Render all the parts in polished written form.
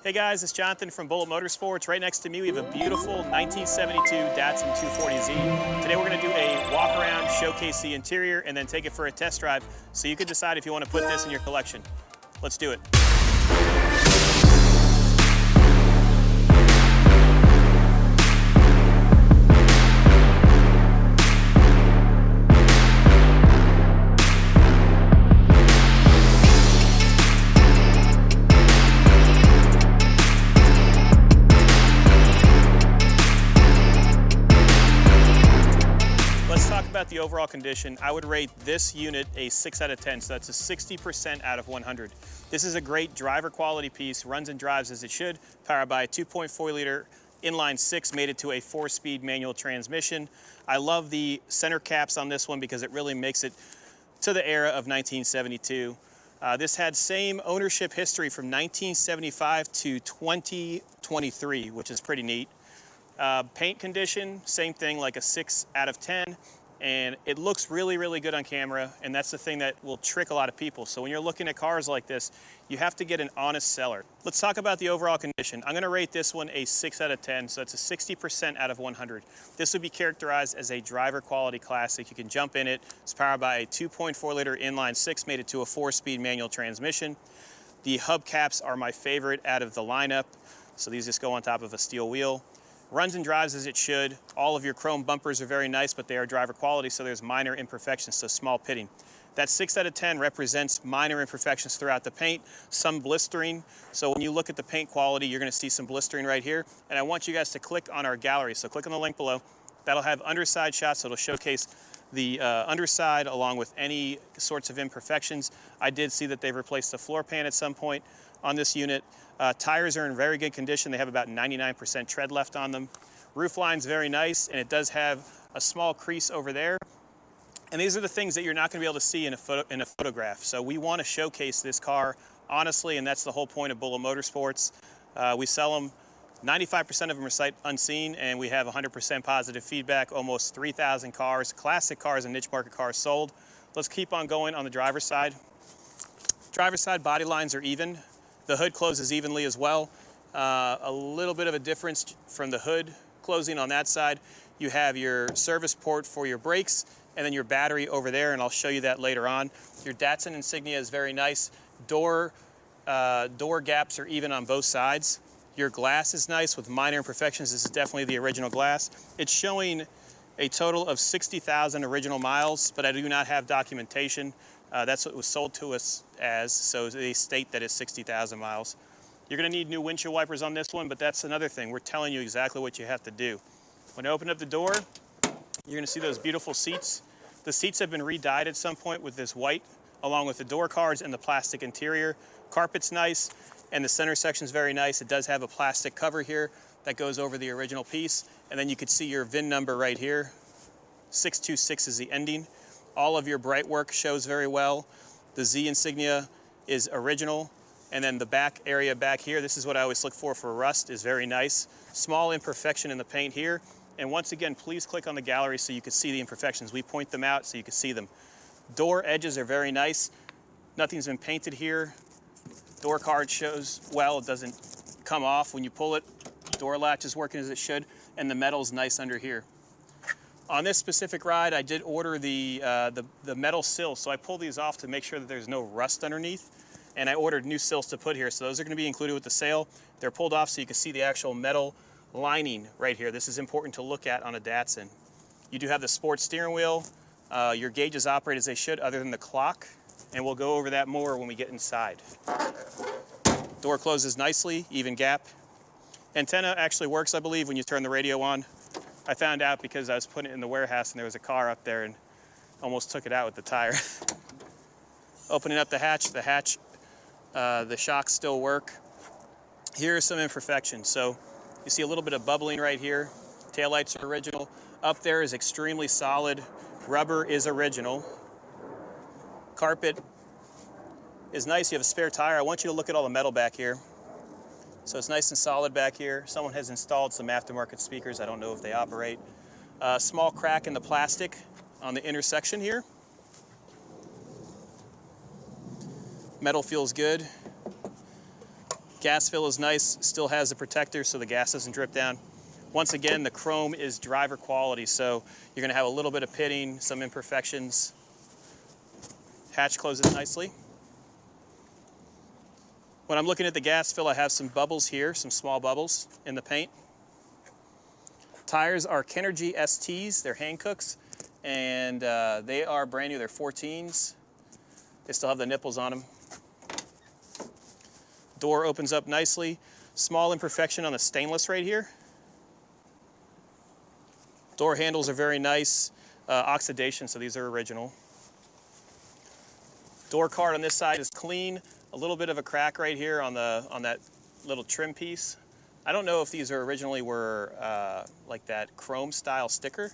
Hey guys, it's Jonathan from Bullet Motorsports. Right next to me, we have a beautiful 1972 Datsun 240Z. Today we're going to do a walk around, showcase the interior, and then take it for a test drive so you can decide if you want to put this in your collection. Let's do it. About the overall condition, I would rate this unit a 6 out of 10, so that's a 60% out of 100. This is a great driver quality piece, runs and drives as it should, powered by a 2.4 liter inline 6, made it to a 4-speed manual transmission. I love the center caps on this one because it really makes it to the era of 1972. This had same ownership history from 1975 to 2023, which is pretty neat. Paint condition, same thing, like a 6 out of 10. And it looks really, really good on camera, and that's the thing that will trick a lot of people. So when you're looking at cars like this, you have to get an honest seller. Let's talk about the overall condition. I'm gonna rate this one a 6 out of 10, so it's a 60% out of 100. This would be characterized as a driver quality classic. You can jump in it. It's powered by a 2.4 liter inline 6, made it to a 4-speed manual transmission. The hubcaps are my favorite out of the lineup. So these just go on top of a steel wheel. Runs and drives as it should. All of your chrome bumpers are very nice, but they are driver quality, so there's minor imperfections, so small pitting. That 6 out of 10 represents minor imperfections throughout the paint, some blistering. So when you look at the paint quality, you're gonna see some blistering right here. And I want you guys to click on our gallery. So click on the link below. That'll have underside shots, so it'll showcase the underside along with any sorts of imperfections. I did see that they've replaced the floor pan at some point on this unit. Tires are in very good condition. They have about 99% tread left on them. Roof line's very nice, and it does have a small crease over there. And these are the things that you're not gonna be able to see in a photograph. So we wanna showcase this car honestly, and that's the whole point of Bullet Motorsports. We sell them, 95% of them are sight unseen, and we have 100% positive feedback, almost 3,000 cars, classic cars and niche market cars sold. Let's keep on going on the driver's side. Driver's side body lines are even. The hood closes evenly as well. A little bit of a difference from the hood closing on that side. You have your service port for your brakes and then your battery over there, and I'll show you that later on. Your Datsun insignia is very nice. Door gaps are even on both sides. Your glass is nice with minor imperfections. This is definitely the original glass. It's showing a total of 60,000 original miles, but I do not have documentation. That's what it was sold to us as, so they state that it's 60,000 miles. You're gonna need new windshield wipers on this one, but that's another thing. We're telling you exactly what you have to do. When I open up the door, you're gonna see those beautiful seats. The seats have been re-dyed at some point with this white, along with the door cards and the plastic interior. Carpet's nice, and the center section's very nice. It does have a plastic cover here that goes over the original piece, and then you can see your VIN number right here. 626 is the ending. All of your bright work shows very well. The Z insignia is original. And then the back area back here, this is what I always look for rust, is very nice. Small imperfection in the paint here. And once again, please click on the gallery so you can see the imperfections. We point them out so you can see them. Door edges are very nice. Nothing's been painted here. Door card shows well, it doesn't come off when you pull it. Door latch is working as it should, and the metal's nice under here. On this specific ride, I did order the metal sills, so I pulled these off to make sure that there's no rust underneath, and I ordered new sills to put here, so those are gonna be included with the sale. They're pulled off so you can see the actual metal lining right here. This is important to look at on a Datsun. You do have the sports steering wheel. Your gauges operate as they should, other than the clock, and we'll go over that more when we get inside. Door closes nicely, even gap. Antenna actually works, I believe, when you turn the radio on. I found out because I was putting it in the warehouse and there was a car up there and almost took it out with the tire. Opening up the shocks still work. Here are some imperfections. So you see a little bit of bubbling right here. Taillights are original. Up there is extremely solid. Rubber is original. Carpet is nice. You have a spare tire. I want you to look at all the metal back here. So it's nice and solid back here. Someone has installed some aftermarket speakers. I don't know if they operate. Small crack in the plastic on the intersection here. Metal feels good. Gas fill is nice, still has the protector so the gas doesn't drip down. Once again, the chrome is driver quality, so you're gonna have a little bit of pitting, some imperfections. Hatch closes nicely. When I'm looking at the gas fill, I have some bubbles here, some small bubbles in the paint. Tires are Kenergy STs, they're Hancooks, and they are brand new, they're 14s. They still have the nipples on them. Door opens up nicely. Small imperfection on the stainless right here. Door handles are very nice. Oxidation, so these are original. Door card on this side is clean. A little bit of a crack right here on that little trim piece. I don't know if these originally were like that chrome style sticker.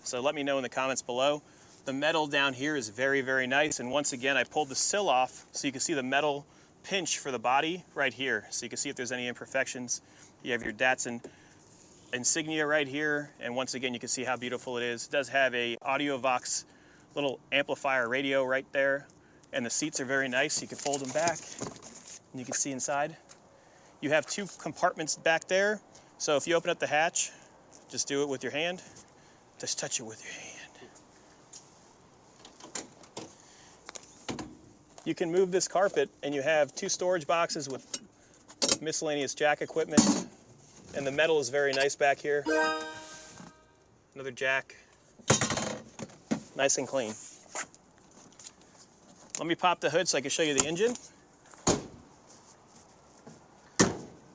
So let me know in the comments below. The metal down here is very, very nice. And once again, I pulled the sill off so you can see the metal pinch for the body right here. So you can see if there's any imperfections. You have your Datsun insignia right here, and once again you can see how beautiful it is. It does have a AudioVox little amplifier radio right there, and the seats are very nice. You can fold them back and you can see inside. You have 2 compartments back there, so if you open up the hatch, just do it with your hand. Just touch it with your hand. You can move this carpet and you have 2 storage boxes with miscellaneous jack equipment. And the metal is very nice back here. Another jack. Nice and clean. Let me pop the hood so I can show you the engine.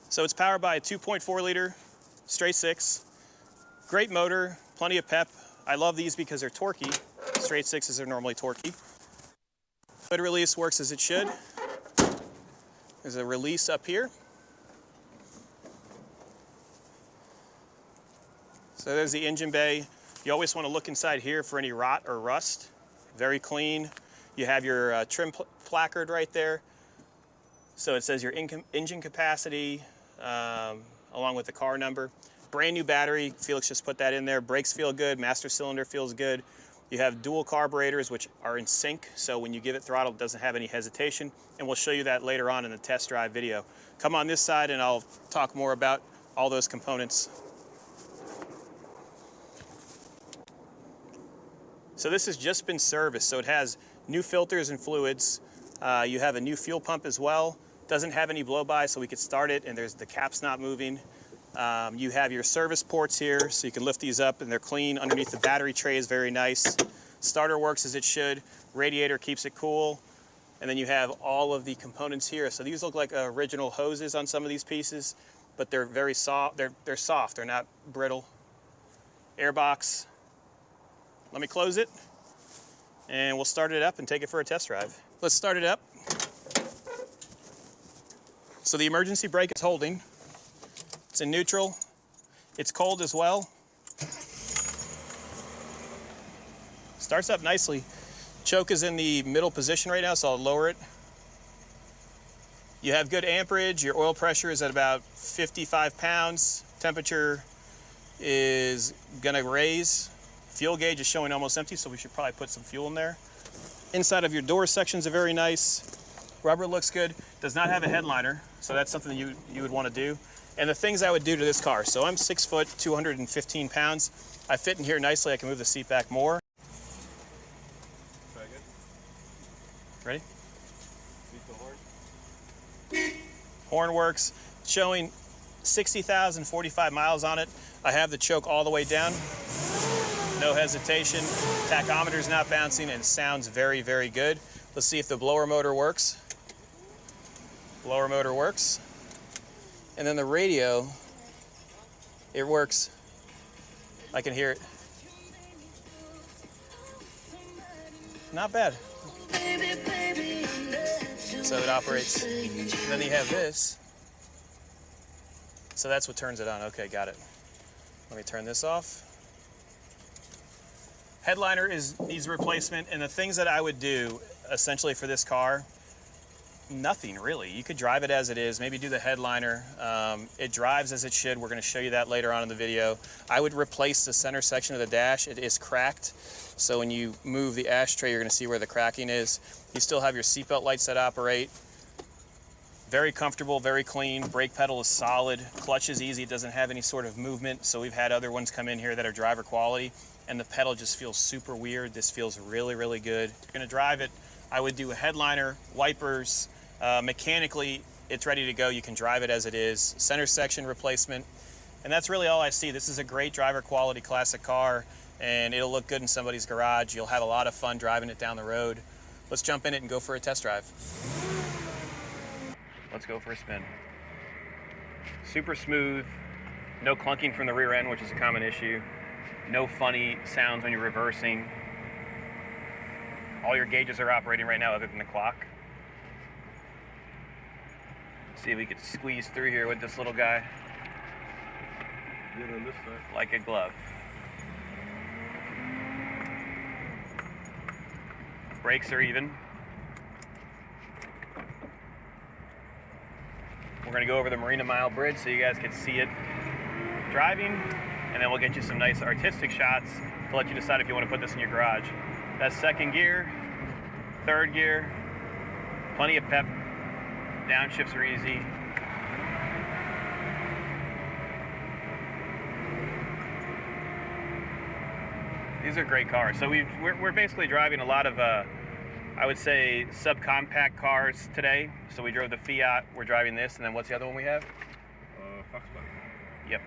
So it's powered by a 2.4 liter straight 6. Great motor, plenty of pep. I love these because they're torquey. Straight 6s are normally torquey. Hood release works as it should. There's a release up here. So there's the engine bay. You always want to look inside here for any rot or rust. Very clean. You have your trim placard right there. So it says your engine capacity along with the car number. Brand new battery, Felix just put that in there. Brakes feel good, master cylinder feels good. You have dual carburetors which are in sync, so when you give it throttle it doesn't have any hesitation. And we'll show you that later on in the test drive video. Come on this side and I'll talk more about all those components. So this has just been serviced, so it has new filters and fluids. You have a new fuel pump as well. Doesn't have any blow-by, so we could start it, and there's the cap's not moving. You have your service ports here, so you can lift these up, and they're clean. Underneath the battery tray is very nice. Starter works as it should. Radiator keeps it cool. And then you have all of the components here. So these look like original hoses on some of these pieces, but they're very soft. They're soft, they're not brittle. Airbox. Let me close it, and we'll start it up and take it for a test drive. Let's start it up. So the emergency brake is holding. It's in neutral. It's cold as well. Starts up nicely. Choke is in the middle position right now, so I'll lower it. You have good amperage. Your oil pressure is at about 55 pounds. Temperature is gonna raise. Fuel gauge is showing almost empty, so we should probably put some fuel in there. Inside of your door sections are very nice. Rubber looks good. Does not have a headliner, so that's something you would want to do. And the things I would do to this car. So I'm 6 foot, 215 pounds. I fit in here nicely. I can move the seat back more. Very good. Ready? Beat the horn. Horn works. Showing 60,045 miles on it. I have the choke all the way down. No hesitation. Tachometer's not bouncing and it sounds very, very good. Let's see if the blower motor works. Blower motor works. And then the radio, it works. I can hear it. Not bad. So it operates. And then you have this. So that's what turns it on. Okay, got it. Let me turn this off. Headliner needs replacement, and the things that I would do essentially for this car, nothing really. You could drive it as it is, maybe do the headliner. It drives as it should. We're going to show you that later on in the video. I would replace the center section of the dash. It is cracked, so when you move the ashtray, you're going to see where the cracking is. You still have your seatbelt lights that operate. Very comfortable, very clean. Brake pedal is solid. Clutch is easy. It doesn't have any sort of movement. So we've had other ones come in here that are driver quality, and the pedal just feels super weird. This feels really, really good. If you're gonna drive it, I would do a headliner, wipers. Mechanically, it's ready to go. You can drive it as it is. Center section replacement. And that's really all I see. This is a great driver quality classic car, and it'll look good in somebody's garage. You'll have a lot of fun driving it down the road. Let's jump in it and go for a test drive. Let's go for a spin. Super smooth, no clunking from the rear end, which is a common issue. No funny sounds when you're reversing. All your gauges are operating right now other than the clock. Let's see if we could squeeze through here with this little guy. Get on this side. Like a glove. Brakes are even. We're gonna go over the Marina Mile Bridge so you guys can see it driving, and then we'll get you some nice artistic shots to let you decide if you want to put this in your garage. That's second gear, third gear, plenty of pep. Downshifts are easy. These are great cars. So we're basically driving a lot of, I would say, subcompact cars today. So we drove the Fiat, we're driving this, and then what's the other one we have? Fox body. Yep.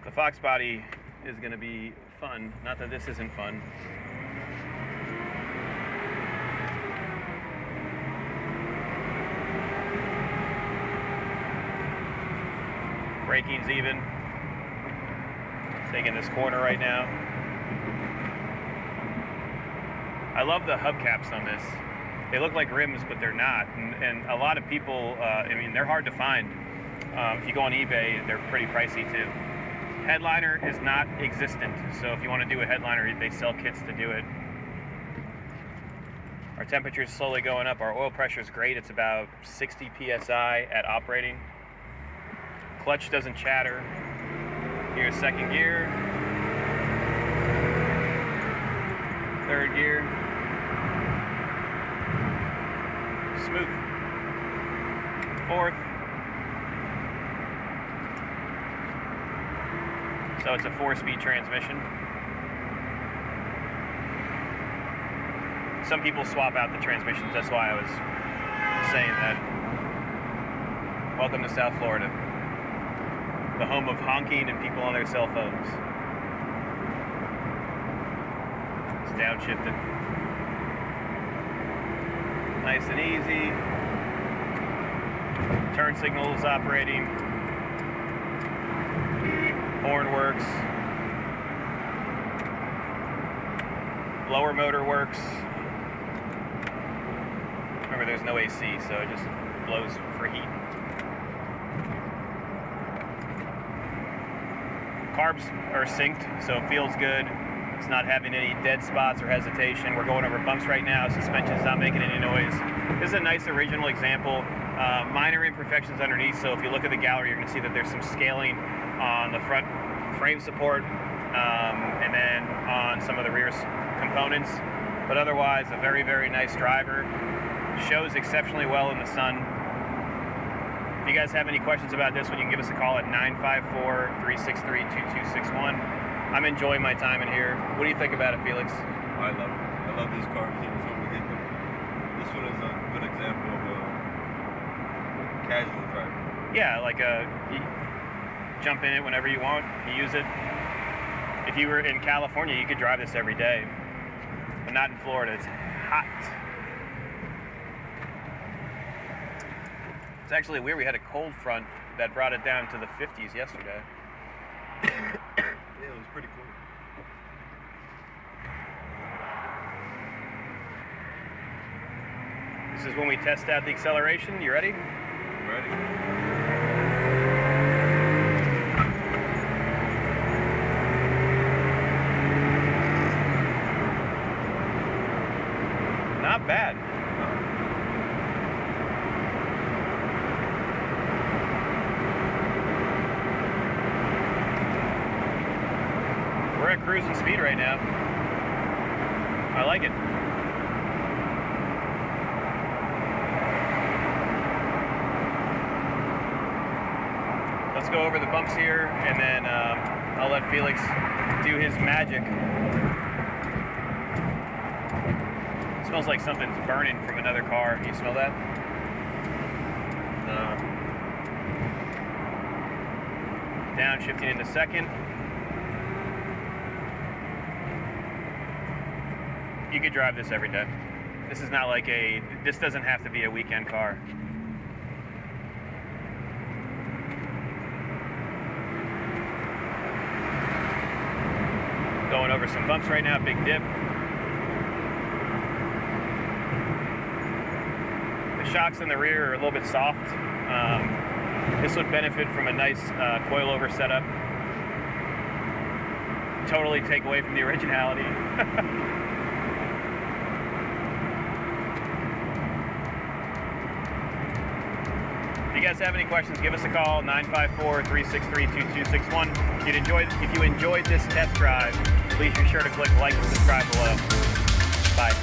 The Fox body is gonna be fun. Not that this isn't fun. Braking's even. Taking this corner right now. I love the hubcaps on this. They look like rims, but they're not. And a lot of people, I mean, they're hard to find. If you go on eBay, they're pretty pricey too. Headliner is not existent, so if you want to do a headliner, they sell kits to do it. Our temperature is slowly going up. Our oil pressure is great. It's about 60 psi at operating. Clutch doesn't chatter. Here's second gear. Third gear. Smooth. Fourth. So it's a 4-speed transmission. Some people swap out the transmissions. That's why I was saying that. Welcome to South Florida, the home of honking and people on their cell phones. It's downshifted. Nice and easy. Turn signal is operating. Horn works. Blower motor works. Remember, there's no AC, so it just blows for heat. Carbs are synced, so it feels good. It's not having any dead spots or hesitation. We're going over bumps right now. Suspension's not making any noise. This is a nice original example. Minor imperfections underneath, so if you look at the gallery, you're going to see that there's some scaling on the front frame support and then on some of the rear components. But otherwise, a very, very nice driver. Shows exceptionally well in the sun. If you guys have any questions about this one, you can give us a call at 954-363-2261. I'm enjoying my time in here. What do you think about it, Felix? I love it. I love these cars even before we get them. This one is a good example of a casual driver. Yeah, like you jump in it whenever you want. You use it. If you were in California, you could drive this every day, but not in Florida. It's hot. It's actually weird. We had a cold front that brought it down to the 50s yesterday. Yeah, it was pretty cool. This is when we test out the acceleration. You ready? Ready? Not bad. We're at cruising speed right now. I like it. let's go over the bumps here, and then I'll let Felix do his magic. It smells like something's burning from another car. You smell that? No. Downshifting into second. You could drive this every day. This is not like this doesn't have to be a weekend car. Going over some bumps right now, big dip. The shocks in the rear are a little bit soft. This would benefit from a nice coilover setup. Totally take away from the originality. If you guys have any questions, give us a call, 954-363-2261. If you enjoyed this test drive, please be sure to click like and subscribe below. Bye.